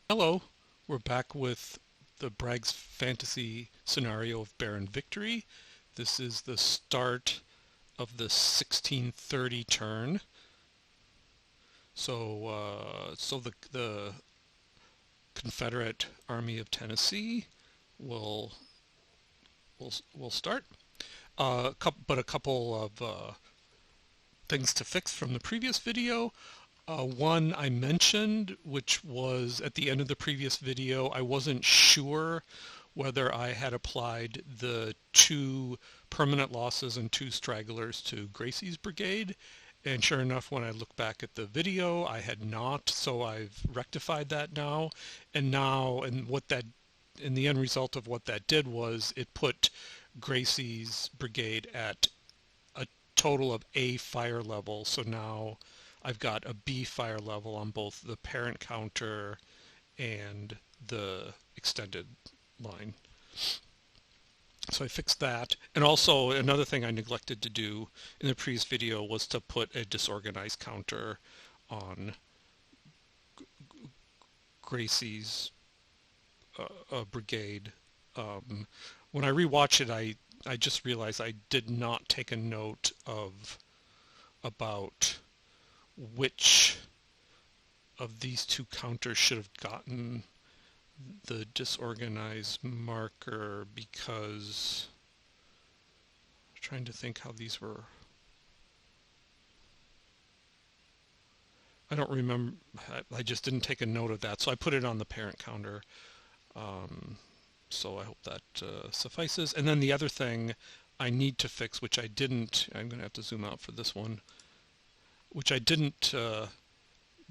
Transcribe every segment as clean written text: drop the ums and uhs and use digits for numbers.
Hello, we're back with the Bragg's fantasy scenario of Barren Victory. This is the start of the 1630 turn. So the Confederate Army of Tennessee will will start. But a couple of things to fix from the previous video. One I mentioned, which was at the end of the previous video, I wasn't sure whether I had applied the 2 permanent losses and 2 stragglers to Gracie's brigade. And sure enough, when I look back at the video, I had not, so I've rectified that now. And the end result of what that did was it put Gracie's brigade at a total of A fire level. So now I've got a B fire level on both the parent counter and the extended line. So I fixed that. And also another thing I neglected to do in the previous video was to put a disorganized counter on Gracie's brigade. When I rewatched it, I just realized I did not take a note of about which of these 2 counters should have gotten the disorganized marker, because I'm trying to think how these were. I don't remember. I just didn't take a note of that, so I put it on the parent counter. So I hope that suffices. And then the other thing I need to fix, which I didn't, I'm going to have to zoom out for this one, which I didn't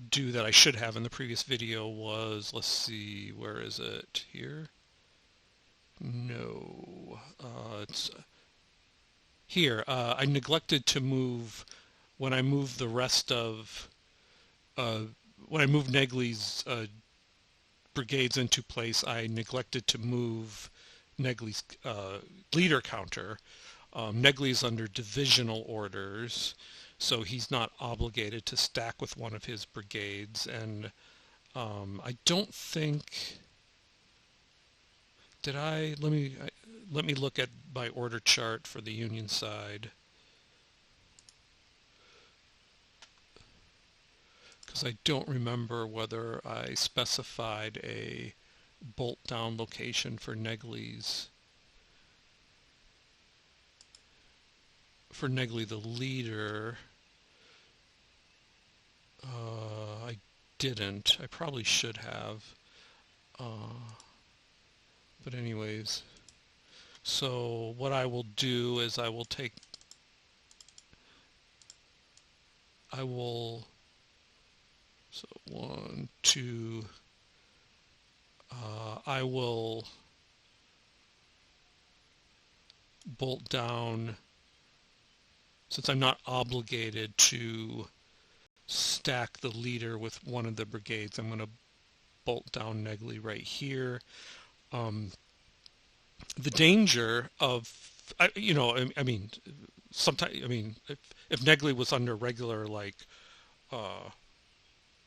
do that I should have in the previous video was, let's see, where is it? Here? No. It's here. I neglected to move, when I moved the rest of, when I moved Negley's brigades into place, I neglected to move Negley's leader counter. Negley's under divisional orders, so he's not obligated to stack with one of his brigades. And I don't think, did I? Let me look at my order chart for the Union side, because I don't remember whether I specified a bolt down location for Negley's. For Negley the leader, I didn't. I probably should have. But anyways, so what I will do is I will, so 1, 2, I will bolt down, since I'm not obligated to stack the leader with one of the brigades, I'm going to bolt down Negley right here. The danger of, I mean, sometimes, I mean, if Negley was under regular, like,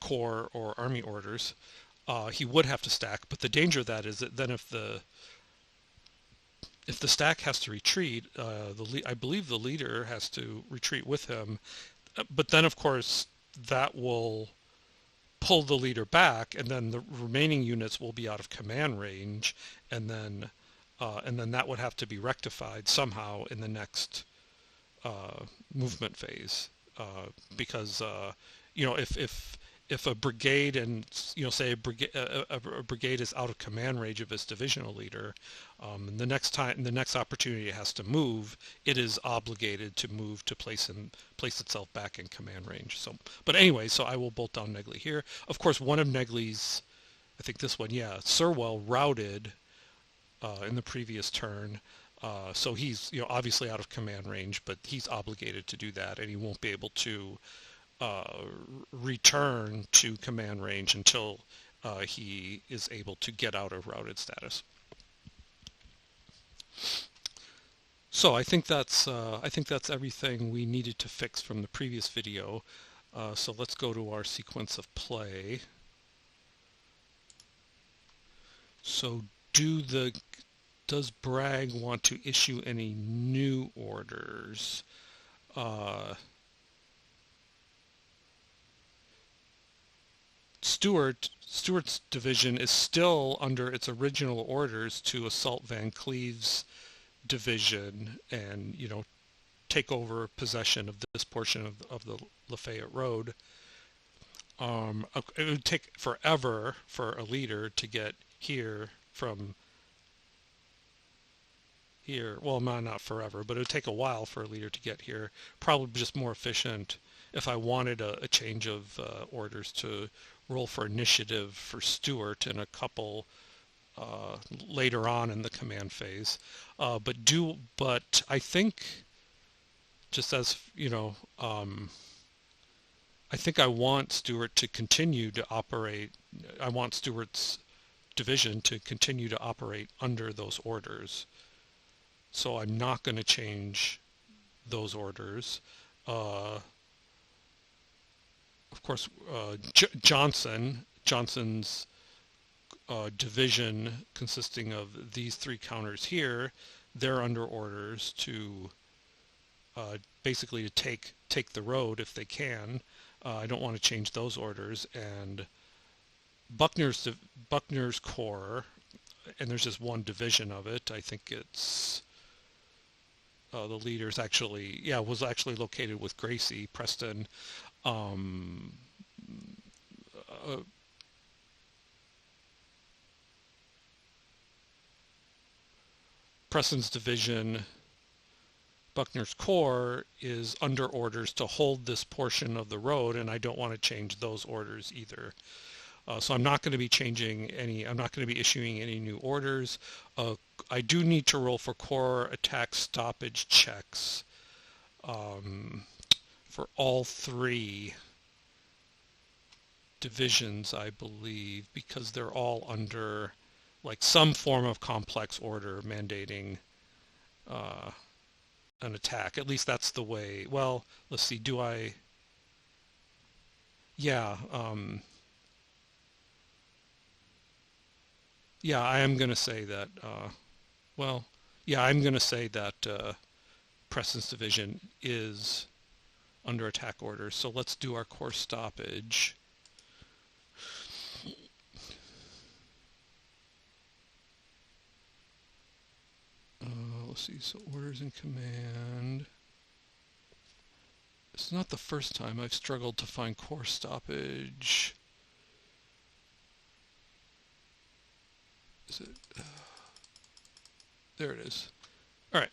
corps or army orders, he would have to stack. But the danger of that is that then if the stack has to retreat, I believe the leader has to retreat with him. But then, of course, that will pull the leader back, and then the remaining units will be out of command range, and then that would have to be rectified somehow in the next movement phase, because if a brigade, and say a brigade is out of command range of its divisional leader, the next opportunity it has to move, it is obligated to move to place itself back in command range. So, but anyway, so I will bolt down Negley here. Of course, one of Negley's, I think this one, yeah, Sirwell routed in the previous turn. So he's obviously out of command range, but he's obligated to do that, and he won't be able to return to command range until he is able to get out of routed status. So I think that's everything we needed to fix from the previous video. So let's go to our sequence of play. So does Bragg want to issue any new orders? Uh, Stewart's division is still under its original orders to assault Van Cleve's division and, take over possession of this portion of the Lafayette Road. It would take forever for a leader to get here from here. Well, not forever, but it would take a while for a leader to get here. Probably just more efficient if I wanted a change of orders to roll for initiative for Stewart and a couple later on in the command phase. But I think, just as I think I want Stewart to continue to operate. I want Stewart's division to continue to operate under those orders. So I'm not going to change those orders. Of course, Johnson's division, consisting of these three counters here, they're under orders to basically to take the road if they can. I don't want to change those orders. And Buckner's Corps, and there's just one division of it. I think it's the leader's was actually located with Gracie Preston. Preston's division, Buckner's Corps, is under orders to hold this portion of the road, and I don't want to change those orders either. So I'm not going to be I'm not going to be issuing any new orders. I do need to roll for Corps attack stoppage checks for all three divisions, I believe, because they're all under like some form of complex order mandating an attack. At least that's the way. Well, let's see. Do I? Yeah. Yeah, I am going to say that. I'm going to say that Preston's division is under attack order. So let's do our Corps stoppage. Let's see. So orders in command. It's not the first time I've struggled to find Corps stoppage. Is it? There it is. All right.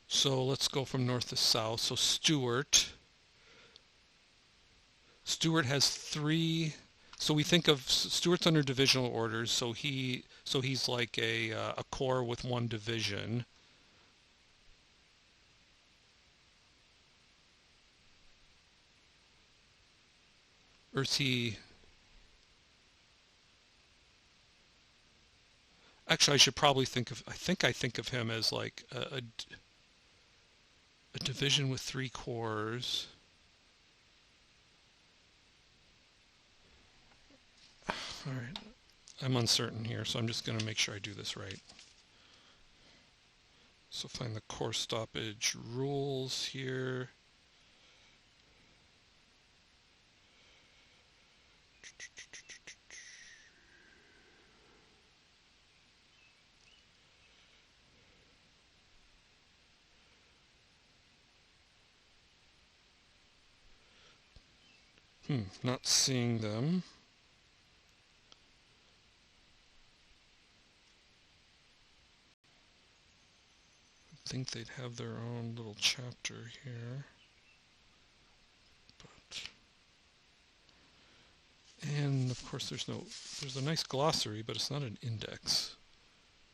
So let's go from north to south. So Stewart has three. So we think of Stewart's under divisional orders. So he's like a corps with one division. Or is he? Actually, I should probably think of him as like a division with three corps. All right, I'm uncertain here, so I'm just going to make sure I do this right. So find the Corps stoppage rules here. Not seeing them. I think they'd have their own little chapter here. And of course there's a nice glossary, but it's not an index.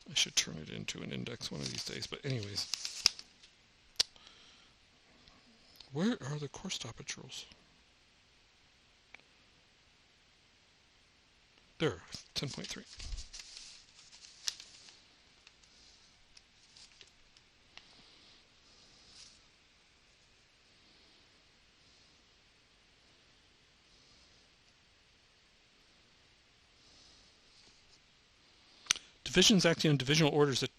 I should turn it into an index one of these days. But anyways, where are the Corps stoppage rules? There, 10.3. divisions acting on divisional orders, that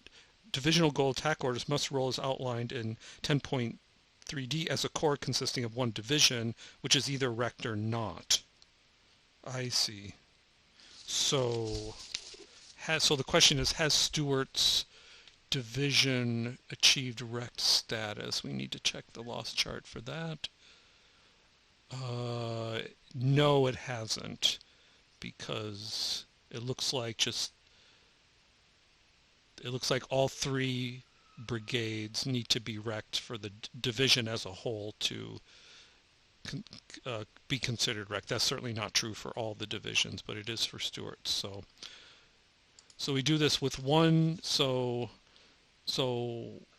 divisional goal attack orders must roll as outlined in 10.3D as a corps consisting of one division, which is either wrecked or not. I see. So the question is, has Stuart's division achieved wrecked status? We need to check the loss chart for that. No, it hasn't, because it looks like all three brigades need to be wrecked for the division as a whole to be considered wrecked. That's certainly not true for all the divisions, but it is for Stuart. So we do this with one. So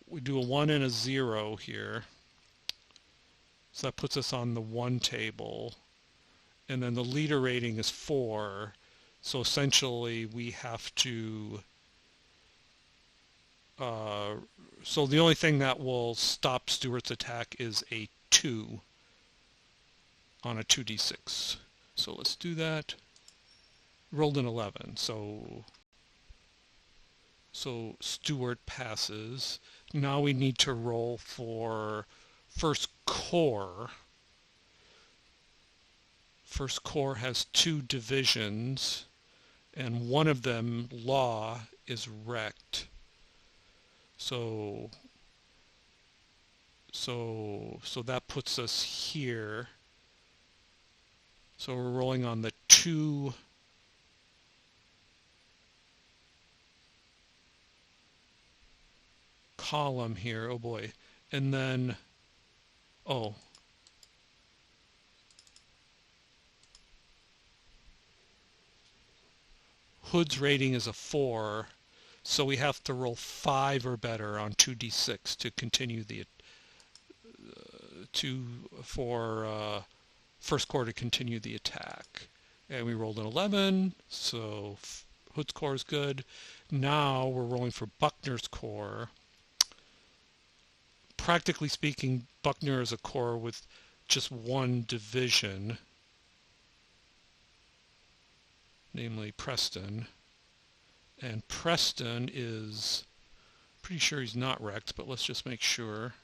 we do a 1 and a 0 here. So that puts us on the 1 table. And then the leader rating is 4. So essentially we have to... so the only thing that will stop Stuart's attack is a 2 on a 2d6. So let's do that. Rolled an 11. So Stuart passes. Now we need to roll for First Corps. First Corps has 2 divisions, and one of them, Law, is wrecked. So that puts us here. So we're rolling on the 2 column here. Oh boy. And then, Hood's rating is a 4, so we have to roll 5 or better on 2d6 to continue the for First Corps to continue the attack. And we rolled an 11, so Hood's Corps is good. Now we're rolling for Buckner's Corps. Practically speaking, Buckner is a corps with just 1 division, namely Preston. And Preston is, pretty sure he's not wrecked, but let's just make sure.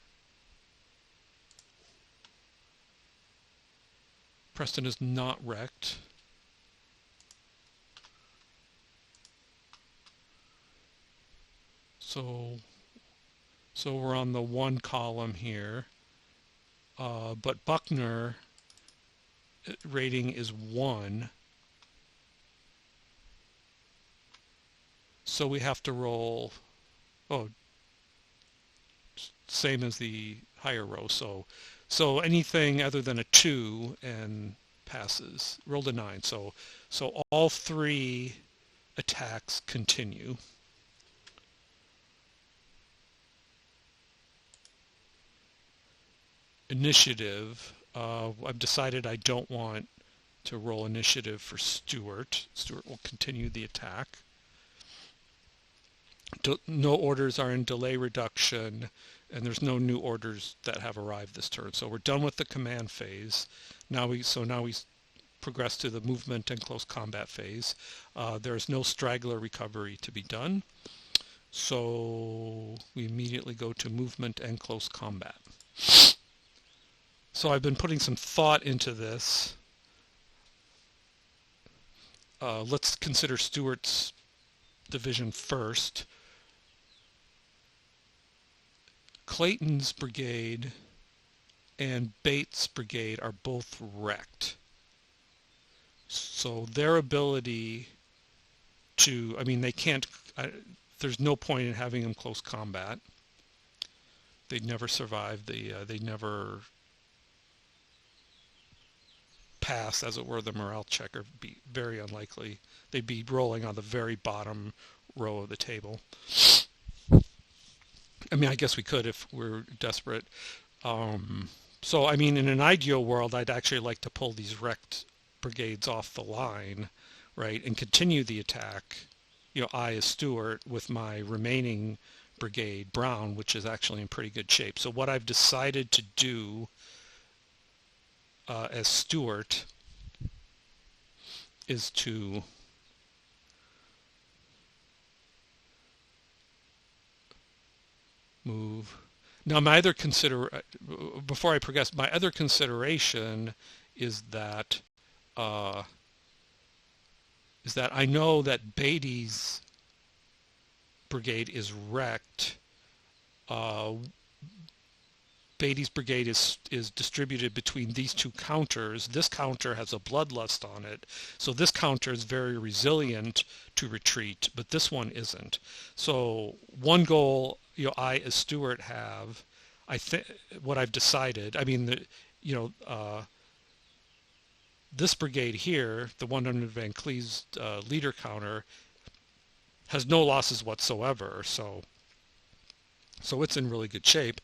Preston is not wrecked. So we're on the 1 column here. But Buckner rating is 1. So we have to roll, same as the higher row. So anything other than a 2 and passes. Rolled a 9. So all 3 attacks continue. Initiative. I've decided I don't want to roll initiative for Stuart. Stuart will continue the attack. No orders are in delay reduction, and there's no new orders that have arrived this turn. So we're done with the command phase. Now we progress to the movement and close combat phase. There's no straggler recovery to be done. So we immediately go to movement and close combat. So I've been putting some thought into this. Let's consider Stuart's division first. Clayton's brigade and Bates' brigade are both wrecked. So their ability to, they can't, there's no point in having them close combat. They'd never survive. They'd never pass, as it were, the morale check, or be very unlikely. They'd be rolling on the very bottom row of the table. I guess we could if we're desperate. So, in an ideal world, I'd actually like to pull these wrecked brigades off the line, right, and continue the attack. I as Stuart with my remaining brigade, Brown, which is actually in pretty good shape. So what I've decided to do as Stuart is to move. Now, before I progress, my other consideration is that uh, I know that Beatty's brigade is wrecked. Uh, Beatty's brigade is distributed between these two counters. This counter has a bloodlust on it, so this counter is very resilient to retreat, but this one isn't. So one goal, I as Stuart have, I think what I've decided. I mean, this brigade here, the one under Van Cleve's leader counter, has no losses whatsoever. So it's in really good shape.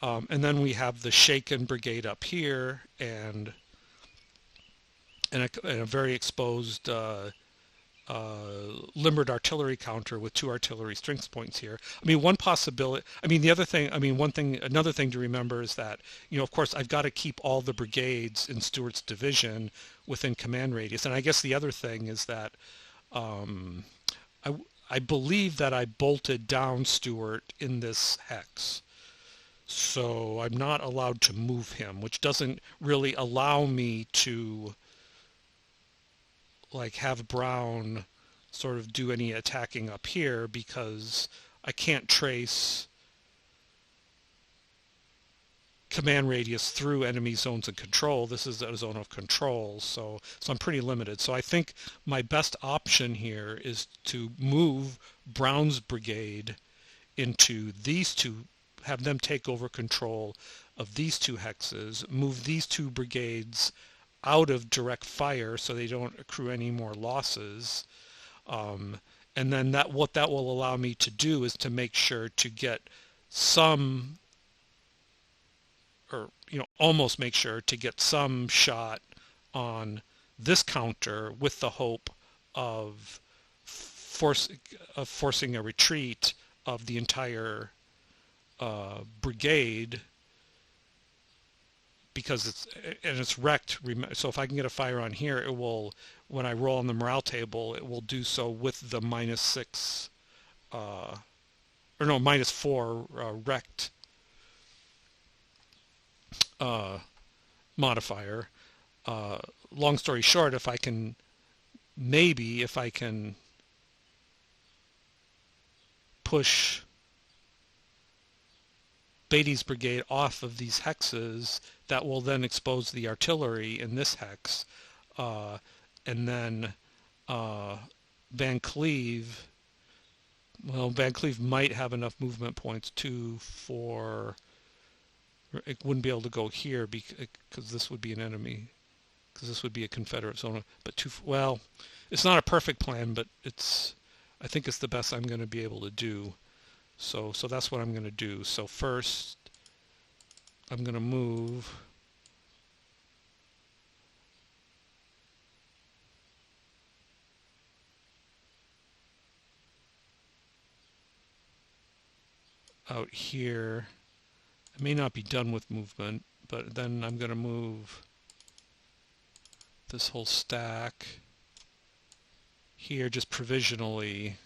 And then we have the shaken brigade up here, and a very exposed limbered artillery counter with 2 artillery strength points here. I mean, one possibility. I mean, another thing to remember is that, of course, I've got to keep all the brigades in Stuart's division within command radius. And I guess the other thing is that I believe that I bolted down Stuart in this hex. So I'm not allowed to move him, which doesn't really allow me to have Brown sort of do any attacking up here, because I can't trace command radius through enemy zones of control. This is a zone of control, so I'm pretty limited. So I think my best option here is to move Brown's brigade into these two, have them take over control of these 2 hexes, move these 2 brigades out of direct fire so they don't accrue any more losses. And then what that will allow me to do is to make sure to get some, or almost make sure to get some shot on this counter, with the hope of forcing a retreat of the entire brigade, because it's wrecked. So if I can get a fire on here, it will, when I roll on the morale table, it will do so with the -6 or no, -4 wrecked modifier. Long story short, if I can push Beatty's brigade off of these hexes, that will then expose the artillery in this hex, and then Van Cleve might have enough movement points it wouldn't be able to go here because this would be an enemy, because this would be a Confederate zone. But it's not a perfect plan, but I think it's the best I'm going to be able to do. So that's what I'm going to do. So first, I'm going to move out here. I may not be done with movement, but then I'm going to move this whole stack here just provisionally.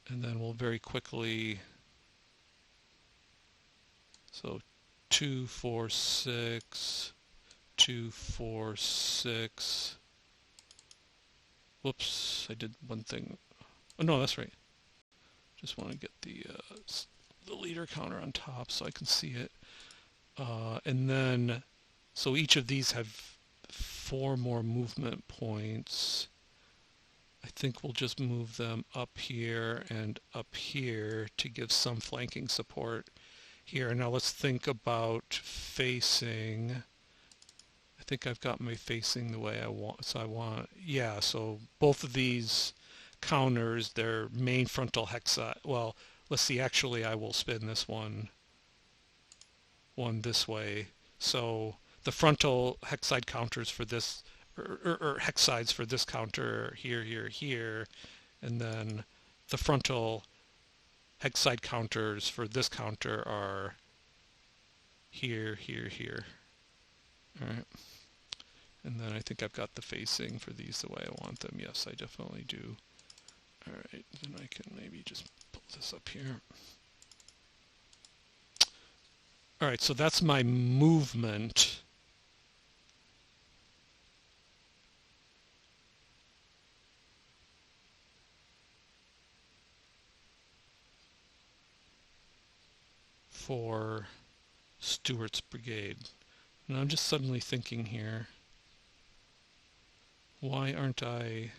And then we'll very quickly, so 2, 4, 6, 2, 4, 6. Whoops, I did one thing. Oh no, that's right. Just want to get the leader counter on top so I can see it. And then, so each of these have 4 more movement points. I think we'll just move them up here and up here to give some flanking support here. Now let's think about facing. I think I've got my facing the way I want. So both of these counters, their main frontal hexa. Well, let's see. Actually, I will spin this one this way. So the frontal hex side counters for this, or hex sides for this counter here, here, and then the frontal hex side counters for this counter are here, here. All right. And then I think I've got the facing for these the way I want them. Yes, I definitely do. All right, then I can maybe just pull this up here. All right, so that's my movement. For Stewart's brigade. And I'm just suddenly thinking here, why aren't I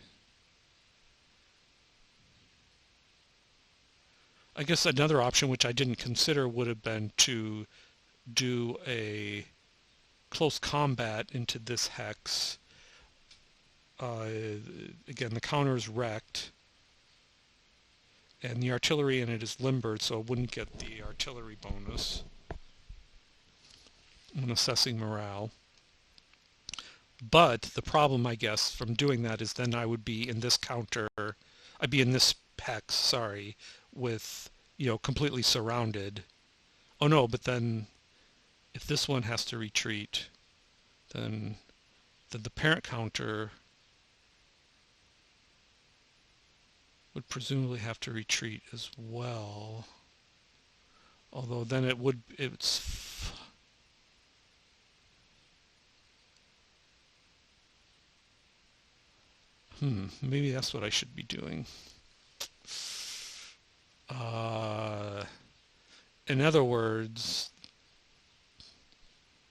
guess another option which I didn't consider would have been to do a close combat into this hex. Again, the counter is wrecked, and the artillery in it is limbered, so it wouldn't get the artillery bonus when assessing morale. But the problem, I guess, from doing that is then I would be in this counter, I'd be in this hex, sorry, with, completely surrounded. Oh no, but then if this one has to retreat, then the parent counter would presumably have to retreat as well. Although then maybe that's what I should be doing. In other words,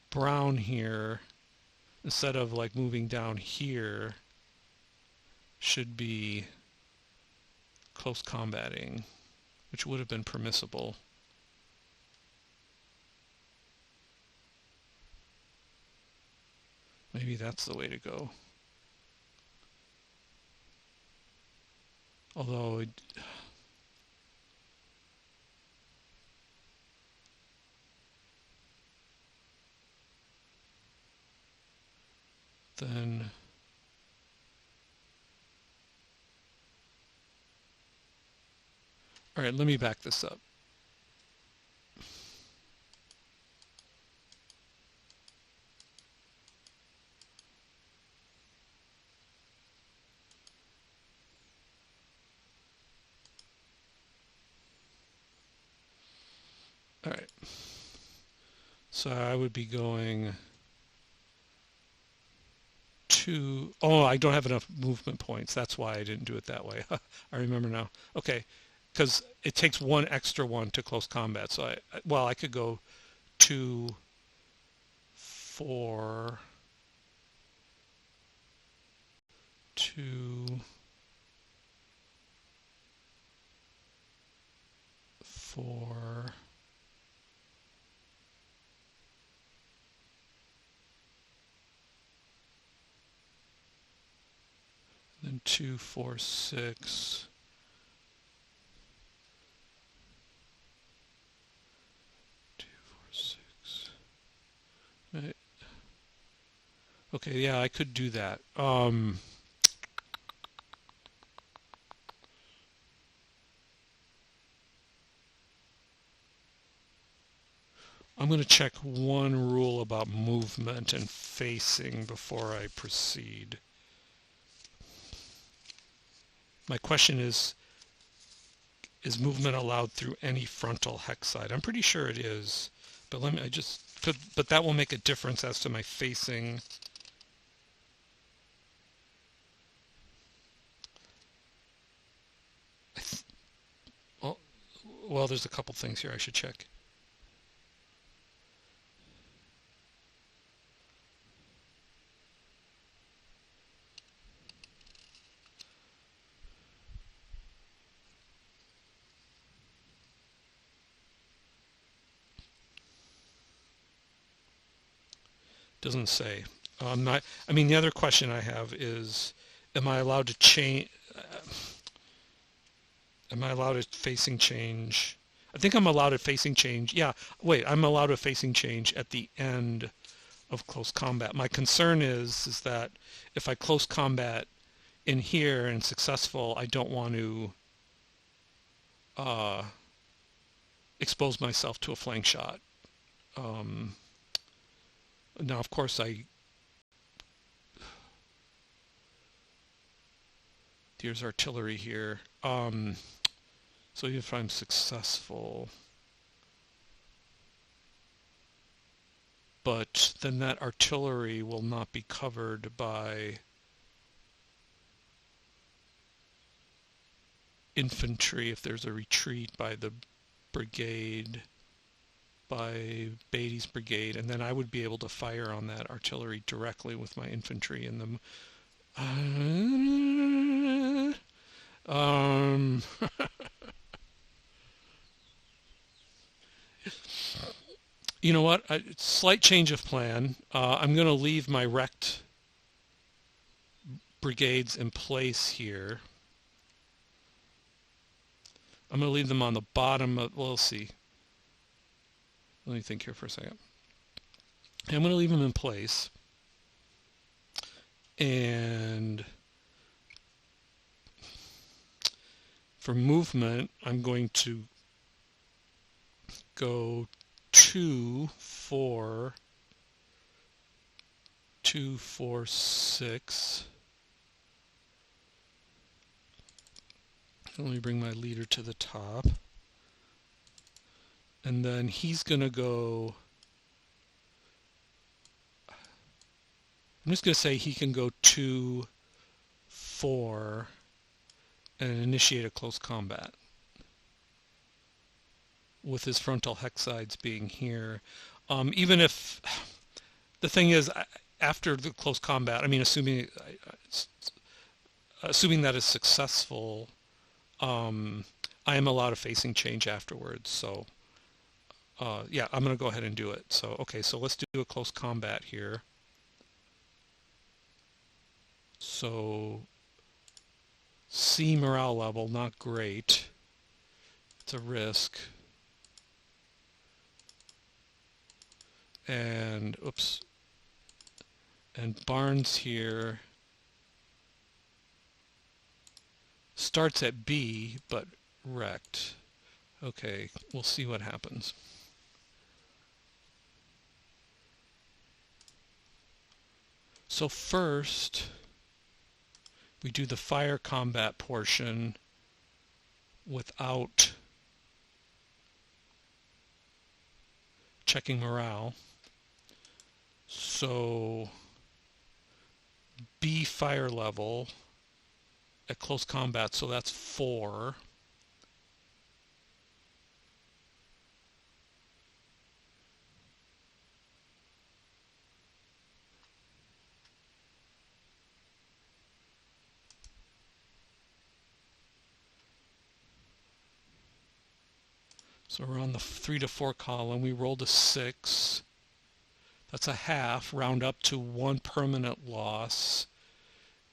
Brown here, instead of like moving down here, should be close combating, which would have been permissible. Maybe that's the way to go. Although then all right, let me back this up. All right. So I would be going to, I don't have enough movement points. That's why I didn't do it that way. I remember now. Okay. Because it takes one extra one to close combat. So I could go 2, 4, 2, 4, then 2, 4, 6. Right. Okay, yeah, I could do that. I'm going to check one rule about movement and facing before I proceed. My question is movement allowed through any frontal hex side? I'm pretty sure it is, but but that will make a difference as to my facing. Well, there's a couple things here I should check. Doesn't say. The other question I have is, am I allowed to change? Am I allowed a facing change? I think I'm allowed a facing change. Yeah, wait, I'm allowed a facing change at the end of close combat. My concern is that if I close combat in here and successful, I don't want to expose myself to a flank shot. Now, of course, there's artillery here. So if I'm successful, but then that artillery will not be covered by infantry if there's a retreat by the brigade, by Beatty's brigade, and then I would be able to fire on that artillery directly with my infantry in the you know what? Slight change of plan. I'm going to leave my wrecked brigades in place here. I'm going to leave them on the bottom of, well, we'll see. Let me think here for a second. I'm going to leave them in place. And for movement, I'm going to go 2, 4, 2, 4, 6. Let me bring my leader to the top. And then he's going to go, I'm just going to say he can go 2, 4, and initiate a close combat, with his frontal hex sides being here. Even if, the thing is, after the close combat, I mean, assuming that is successful, I am allowed a facing change afterwards. So, yeah, I'm going to go ahead and do it. So, okay, so let's do a close combat here. So, C morale level, not great. It's a risk. And, oops. And Barnes here starts at B, but wrecked. Okay, we'll see what happens. So first, we do the fire combat portion without checking morale. So B fire level at close combat, so that's 4. So we're on the 3 to 4 column. We rolled a 6. That's a half. Round up to 1 permanent loss.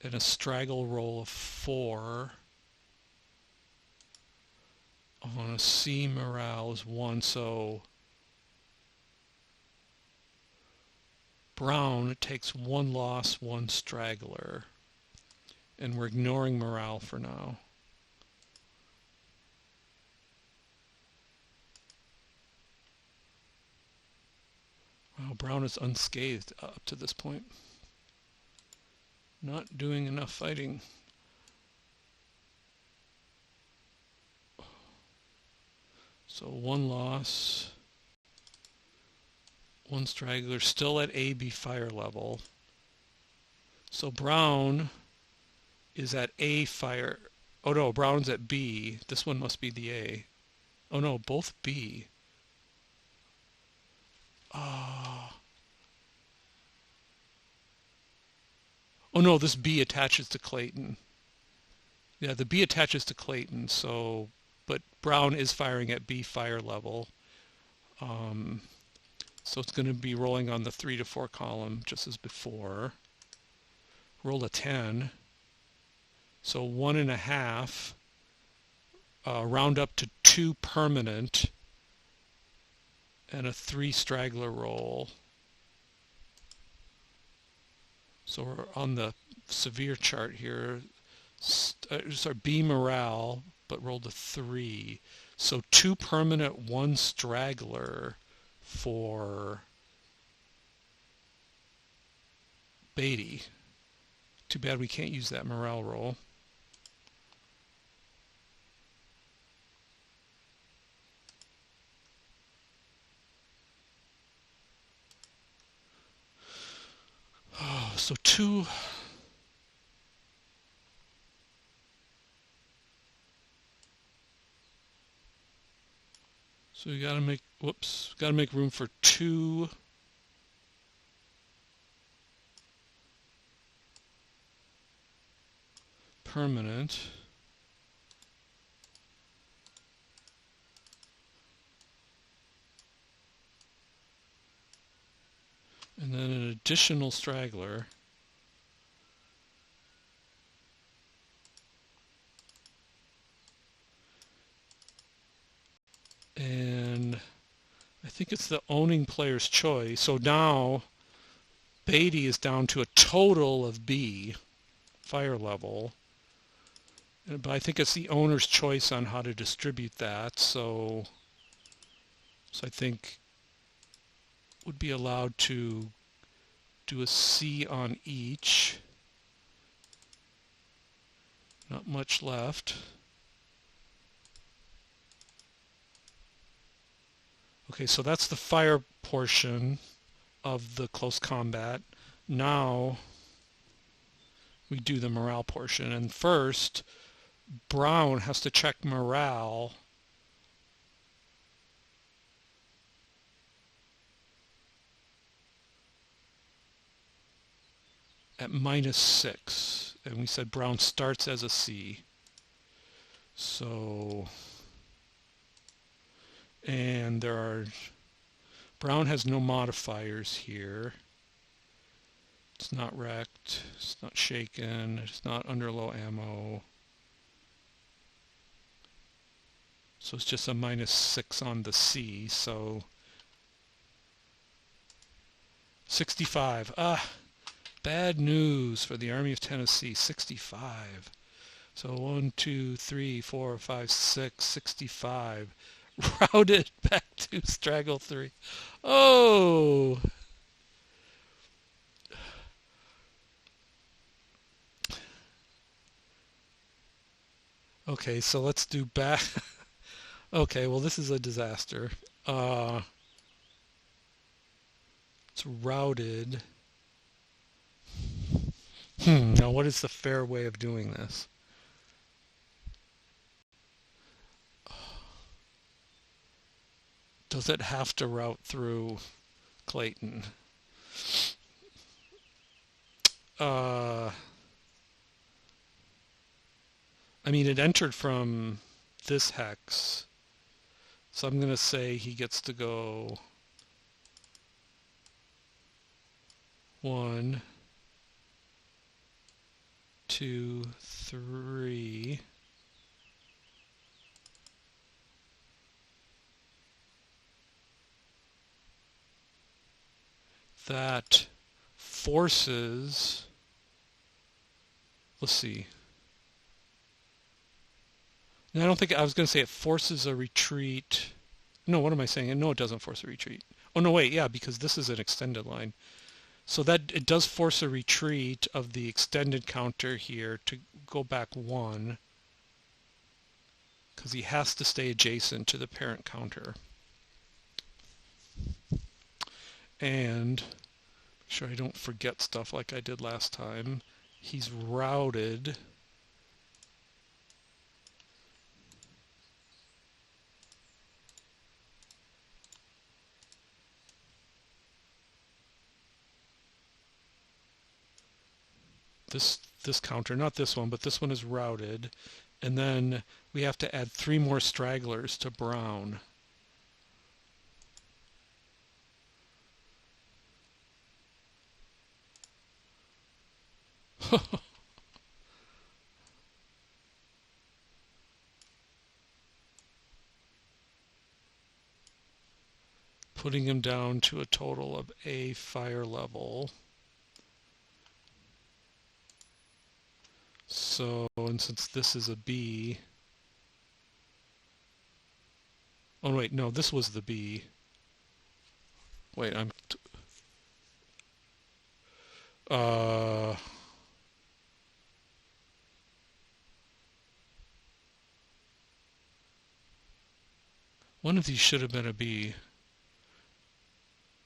And a straggle roll of 4. On a C morale is 1. So Brown takes 1 loss, 1 straggler. And we're ignoring morale for now. Wow, Brown is unscathed up to this point. Not doing enough fighting. So 1 loss, 1 straggler, still at AB fire level. So Brown is at A fire. Oh no, Brown's at B. This one must be the A. Oh no, both B. Oh no, this B attaches to Clayton. Yeah, the B attaches to Clayton, so, but Brown is firing at B fire level. So it's going to be rolling on the 3 to 4 column just as before. Roll a 10. So 1.5. Round up to 2 permanent. And a 3 straggler roll. So we're on the severe chart here. Sorry, B morale, but rolled a 3. So 2 permanent, 1 straggler for Beatty. Too bad we can't use that morale roll. So two. So we gotta make, whoops, gotta make room for two permanent. And then an additional straggler. And I think it's the owning player's choice. So now Beatty is down to a total of B, fire level. But I think it's the owner's choice on how to distribute that. So I think would be allowed to do a C on each. Not much left. Okay, so that's the fire portion of the close combat. Now we do the morale portion. And first, Brown has to check morale at -6. And we said Brown starts as a C. So, and Brown has no modifiers here. It's not wrecked, it's not shaken, it's not under low ammo. So it's just a -6 on the C, so 65. Bad news for the Army of Tennessee, 65. So 1, 2, 3, 4, 5, 6, 65. Routed back to straggle 3. Oh! Okay, so let's do back. Okay, well this is a disaster. It's routed. Now what is the fair way of doing this? Does it have to route through Clayton? I mean, it entered from this hex. So I'm going to say he gets to go 1, 2, 3. That forces, let's see. No, I don't think, I was going to say it forces a retreat. No, what am I saying? No, it doesn't force a retreat. Oh, no, wait, yeah, because this is an extended line. So that it does force a retreat of the extended counter here to go back 1, because he has to stay adjacent to the parent counter. And make sure I don't forget stuff like I did last time. He's routed. This counter, not this one, but this one is routed. And then we have to add 3 more stragglers to Brown. Putting him down to a total of A fire level. So, and since this is a B, oh wait, no, this was the B. Wait, one of these should have been a B,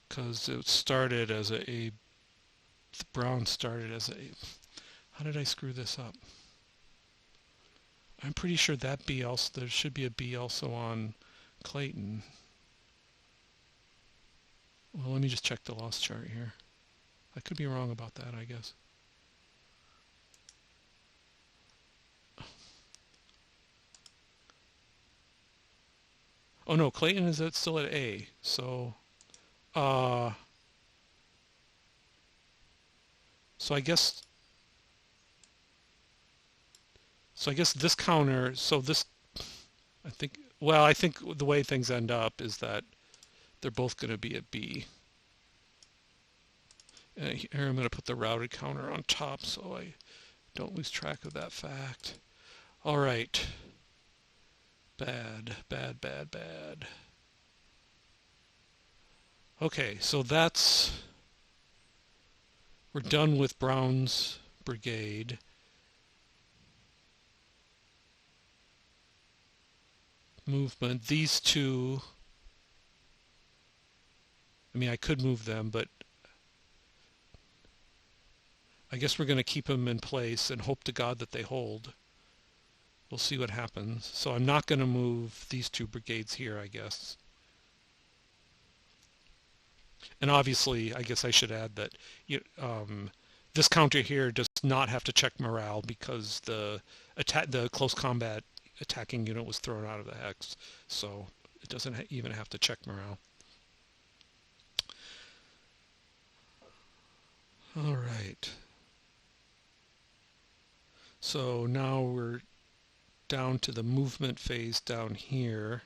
because it started as a The Brown started as a... How did I screw this up? I'm pretty sure that B also... There should be a B also on Clayton. Well, let me just check the loss chart here. I could be wrong about that, I guess. Oh no, Clayton is still at A. So I guess this counter, so this, I think the way things end up is that they're both going to be at B. And here I'm going to put the routed counter on top so I don't lose track of that fact. All right. Bad, bad, bad, bad. Okay, so we're done with Brown's brigade. Movement. These two, I mean, I could move them, but I guess we're going to keep them in place and hope to God that they hold. We'll see what happens. So I'm not going to move these two brigades here, I guess. And obviously, I guess I should add that this counter here does not have to check morale because the close combat attacking unit was thrown out of the hex, so it doesn't even have to check morale. All right. So now we're down to the movement phase down here.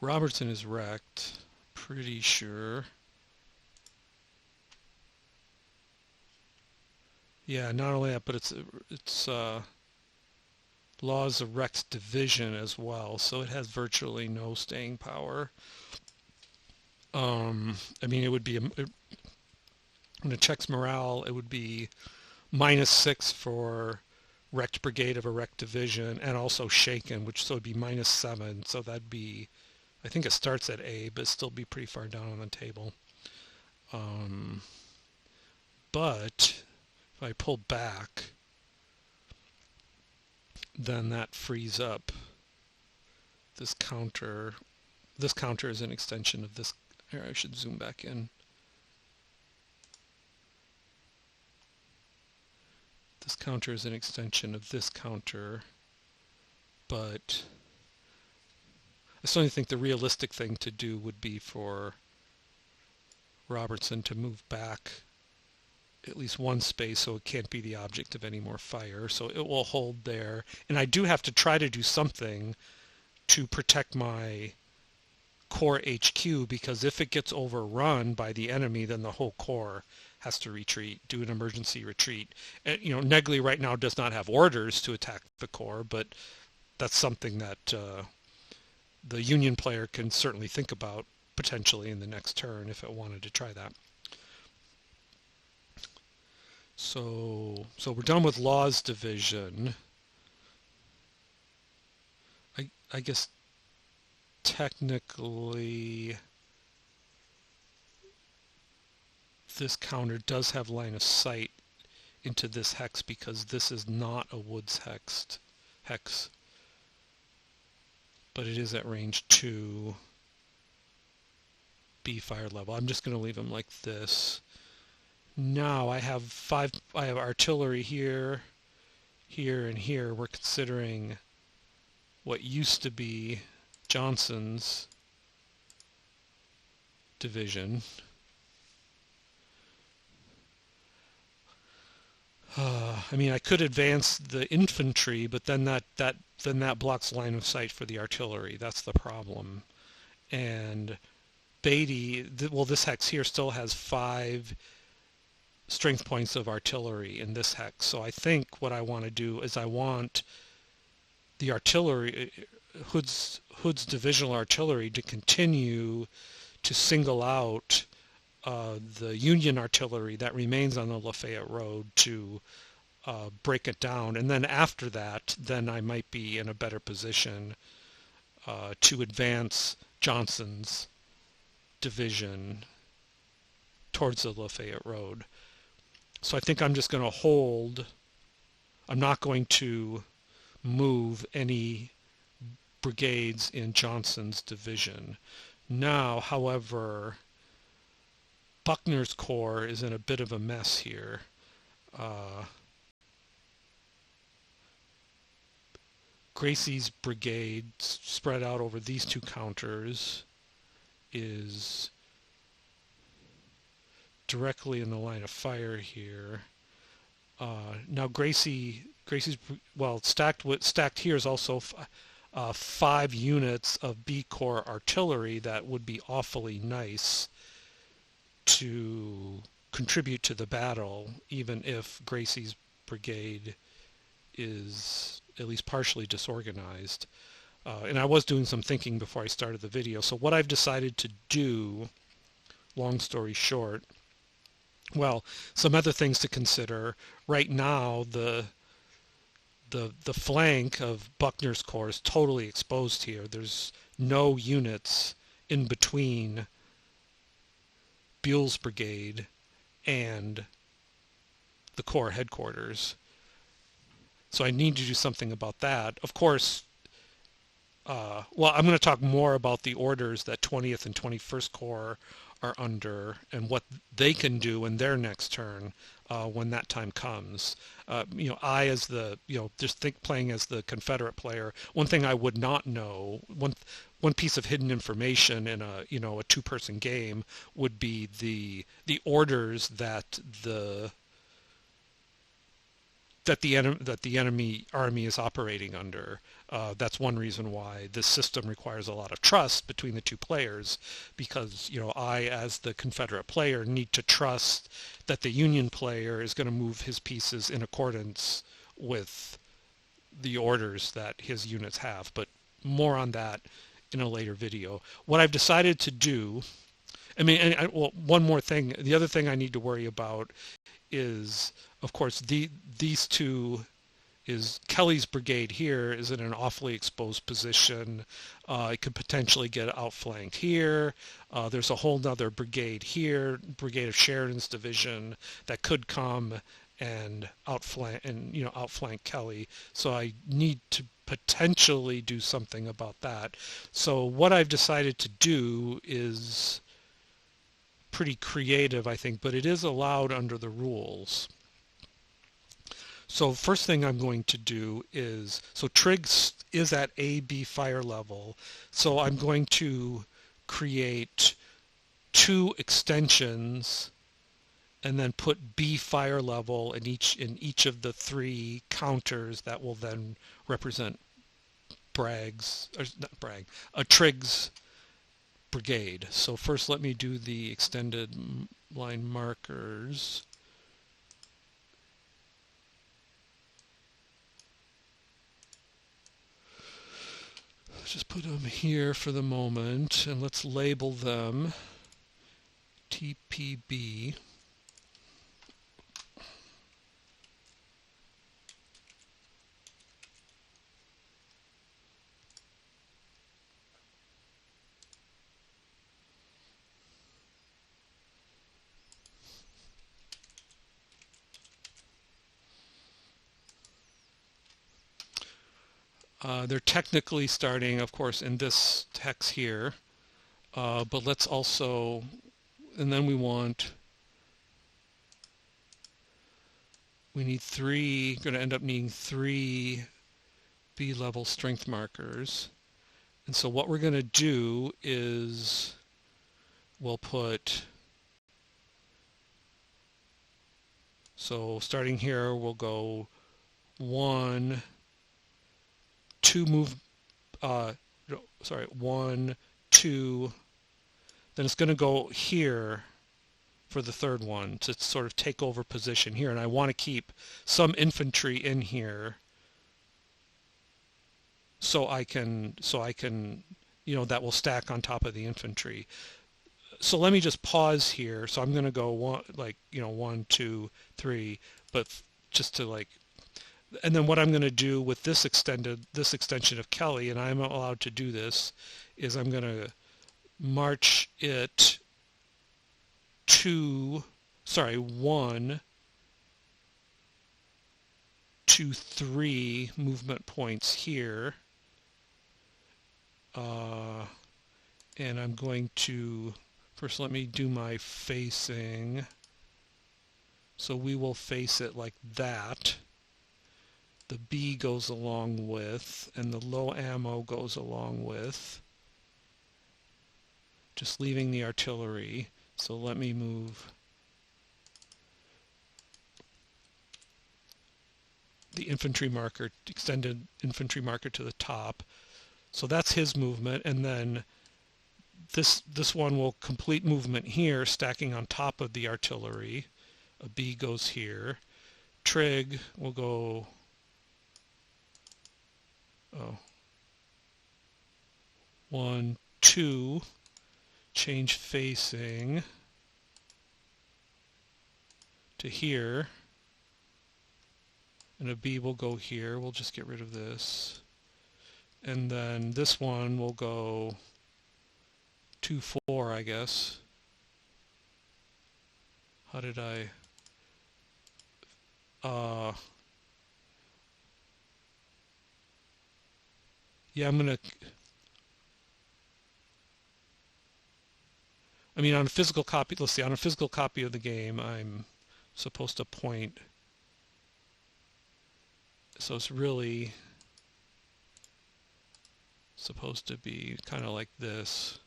Robertson is wrecked, pretty sure. Yeah, not only that, but it's Law's a wrecked division as well, so it has virtually no staying power. I mean, it would be when it checks morale, it would be -6 for wrecked brigade of a wrecked division, and also shaken, so it'd be -7. So that'd be, I think it starts at A, but still be pretty far down on the table. But if I pull back, then that frees up this counter. This counter is an extension of this. Here, I should zoom back in. This counter is an extension of this counter, but I certainly think the realistic thing to do would be for Robertson to move back at least one space so it can't be the object of any more fire. So it will hold there. And I do have to try to do something to protect my core HQ, because if it gets overrun by the enemy, then the whole core has to retreat, do an emergency retreat. And, Negley right now does not have orders to attack the core, but that's something that the Union player can certainly think about potentially in the next turn if it wanted to try that. So we're done with Law's division. I guess technically this counter does have line of sight into this hex because this is not a woods hex, but it is at range 2 B fire level. I'm just going to leave them like this. Now I have artillery here, here, and here. We're considering what used to be Johnson's division. I mean, I could advance the infantry, but then that blocks line of sight for the artillery. That's the problem. And Beatty, this hex here still has 5 strength points of artillery in this hex. So I think what I want to do is I want the artillery, Hood's divisional artillery, to continue to single out the Union artillery that remains on the Lafayette Road to break it down, and then after that, then I might be in a better position to advance Johnson's division towards the Lafayette Road. So I think I'm just going to hold. I'm not going to move any brigades in Johnson's division. Now, however, Buckner's corps is in a bit of a mess here. Gracie's brigade, spread out over these two counters, is directly in the line of fire here. Now Gracie's, well, stacked here is also 5 units of B Corps artillery that would be awfully nice to contribute to the battle, even if Gracie's brigade is at least partially disorganized. And I was doing some thinking before I started the video. So what I've decided to do, long story short, well, some other things to consider. Right now, the flank of Buckner's corps is totally exposed here. There's no units in between Buell's brigade and the corps headquarters. So I need to do something about that. Of course, well, I'm going to talk more about the orders that 20th and 21st Corps are under and what they can do in their next turn when that time comes. I as the, just playing as the Confederate player, one thing I would not know, one piece of hidden information in a, a two-person game would be the orders that the enemy army is operating under. That's one reason why this system requires a lot of trust between the two players, because I as the Confederate player need to trust that the Union player is going to move his pieces in accordance with the orders that his units have. But more on that in a later video. What I've decided to do, well, one more thing. The other thing I need to worry about is, of course, these two, is Kelly's brigade here is in an awfully exposed position. It could potentially get outflanked here. There's a whole nother brigade here, Brigade of Sheridan's division, that could come and outflank Kelly. So I need to potentially do something about that. So what I've decided to do is pretty creative, I think, but it is allowed under the rules. So first thing I'm going to do is, so Triggs is at AB fire level, so I'm going to create 2 extensions and then put B fire level in each of the 3 counters that will then represent Triggs brigade. So first let me do the extended line markers. Let's just put them here for the moment, and let's label them TPB. They're technically starting, of course, in this hex here, but let's also, and then we need 3, going to end up needing 3 B-level strength markers. And so what we're going to do is we'll put, so starting here, we'll go 1, 2 move, 1, 2, then it's going to go here for the third one to sort of take over position here, and I want to keep some infantry in here so I can that will stack on top of the infantry. So let me just pause here. So I'm going to go 1, 2, 3, but just to like, and then what I'm going to do with this extension of Kelly, and I'm allowed to do this, is I'm going to march it to, sorry, 1, 2, 3 movement points here. And I'm going to, first let me do my facing. So we will face it like that. The B goes along with, and the low ammo goes along with. Just leaving the artillery. So let me move the infantry marker, extended infantry marker to the top. So that's his movement, and then this one will complete movement here, stacking on top of the artillery. A B goes here. Trig will go, 1, 2, change facing to here, and a B will go here. We'll just get rid of this. And then this one will go 2, 4, I guess. How did I? Yeah, I'm gonna. I mean, on a physical copy. Let's see. On a physical copy of the game, I'm supposed to point. So it's really supposed to be kind of like this.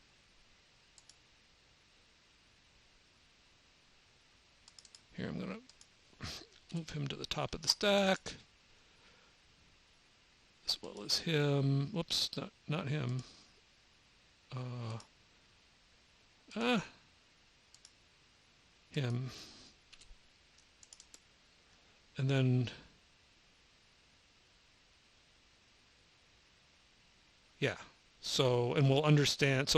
Here, I'm going to move him to the top of the stack, as well as him. Whoops, not him. Him. And then, yeah. So, and we'll understand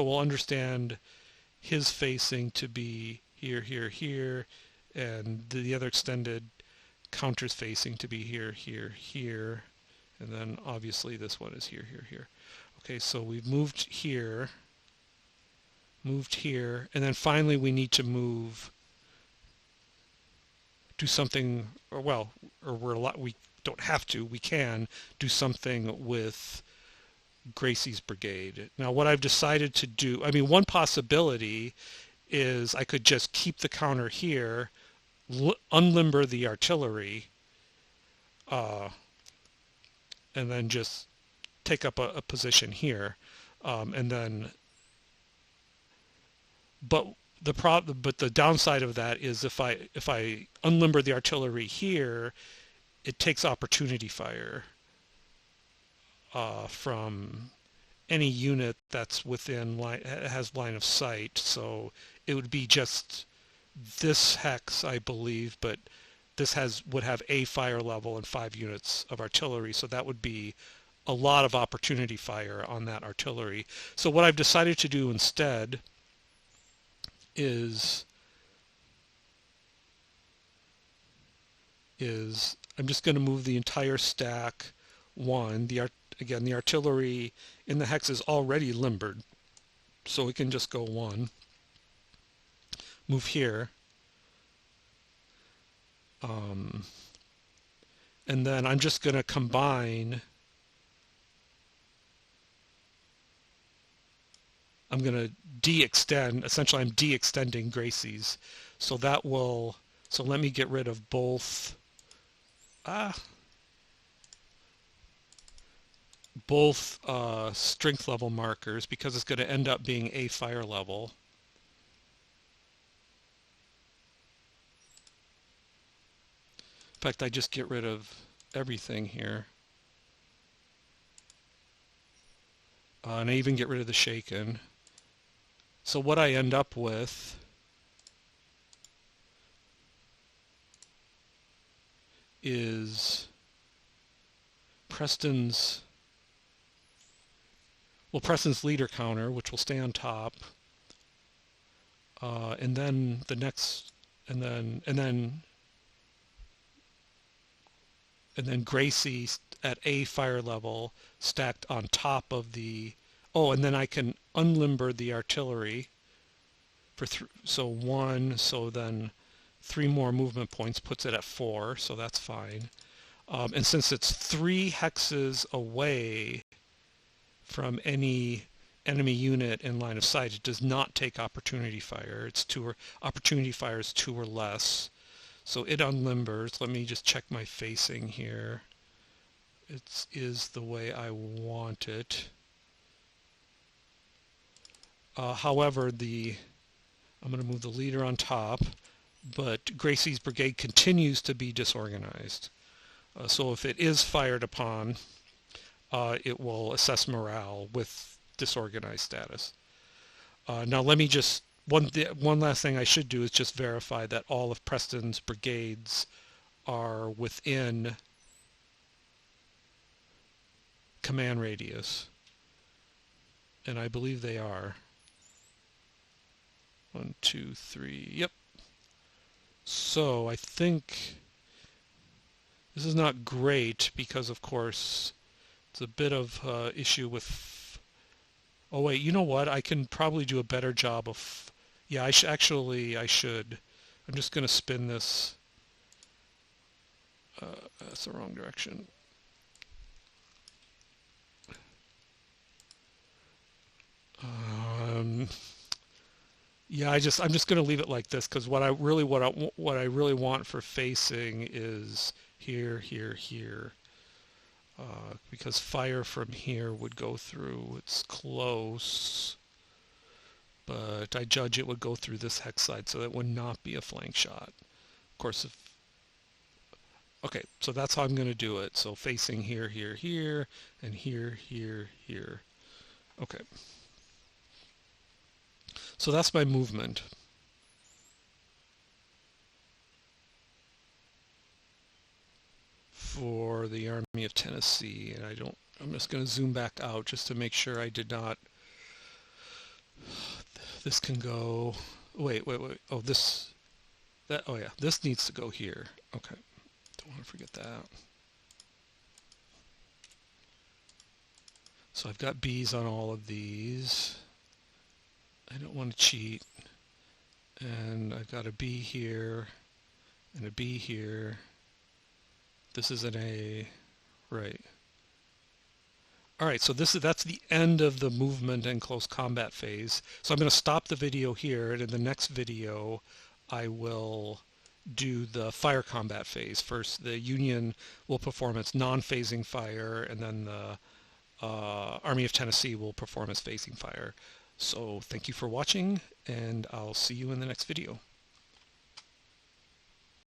his facing to be here, here, here, and the other extended counters facing to be here, here, here, and then obviously this one is here, here, here. Okay, so we've moved here, and then finally we need to do something, we don't have to, we can do something with Gracie's brigade. Now what I've decided to do, I mean, one possibility is I could just keep the counter here, unlimber the artillery, and then just take up a position here, and then. But the downside of that is if I unlimber the artillery here, it takes opportunity fire from any unit that's within has line of sight. So it would be just this hex, I believe, but this would have a fire level and 5 units of artillery, so that would be a lot of opportunity fire on that artillery. So what I've decided to do instead is I'm just going to move the entire stack 1. Again, the artillery in the hex is already limbered, so it can just go 1. Move here. And then I'm just going to combine. I'm going to de-extend. Essentially, I'm de-extending Gracie's. So that will. So let me get rid of both. Both strength level markers, because it's going to end up being a fire level. In fact, I just get rid of everything here. And I even get rid of the shaken. So what I end up with is Preston's leader counter, which will stay on top, and then the next, and then and then Gracie at a fire level stacked on top of the, oh, and then I can unlimber the artillery for so 1, so then 3 more movement points puts it at 4, so that's fine. And since it's 3 hexes away from any enemy unit in line of sight, it does not take opportunity fire. It's 2 or opportunity fire is 2 or less. So it unlimbers. Let me just check my facing here. It is the way I want it. However, I'm going to move the leader on top, but Gracie's brigade continues to be disorganized. So if it is fired upon, it will assess morale with disorganized status. Now let me just, one last thing I should do is just verify that all of Preston's brigades are within command radius. And I believe they are. 1, 2, 3, yep. So I think this is not great because, of course, it's a bit of issue with... Oh, wait, you know what? I can probably do a better job of... Yeah, I should. I'm just going to spin this. That's the wrong direction. Yeah, I'm just going to leave it like this because what I really want for facing is here, here, here. Because fire from here would go through. It's close, but I judge it would go through this hex side, so that would not be a flank shot. Of course, okay, so that's how I'm going to do it. So facing here, here, here, and here, here, here. Okay. So that's my movement. For the Army of Tennessee, and I'm just going to zoom back out just to make sure I did not. This can go. Wait. Oh, oh yeah, this needs to go here. Okay, don't want to forget that. So I've got B's on all of these. I don't want to cheat. And I've got a B here and a B here. This is an A, right. All right, so that's the end of the movement and close combat phase. So I'm going to stop the video here, and in the next video, I will do the fire combat phase. First, the Union will perform its non-phasing fire, and then the Army of Tennessee will perform its phasing fire. So thank you for watching, and I'll see you in the next video.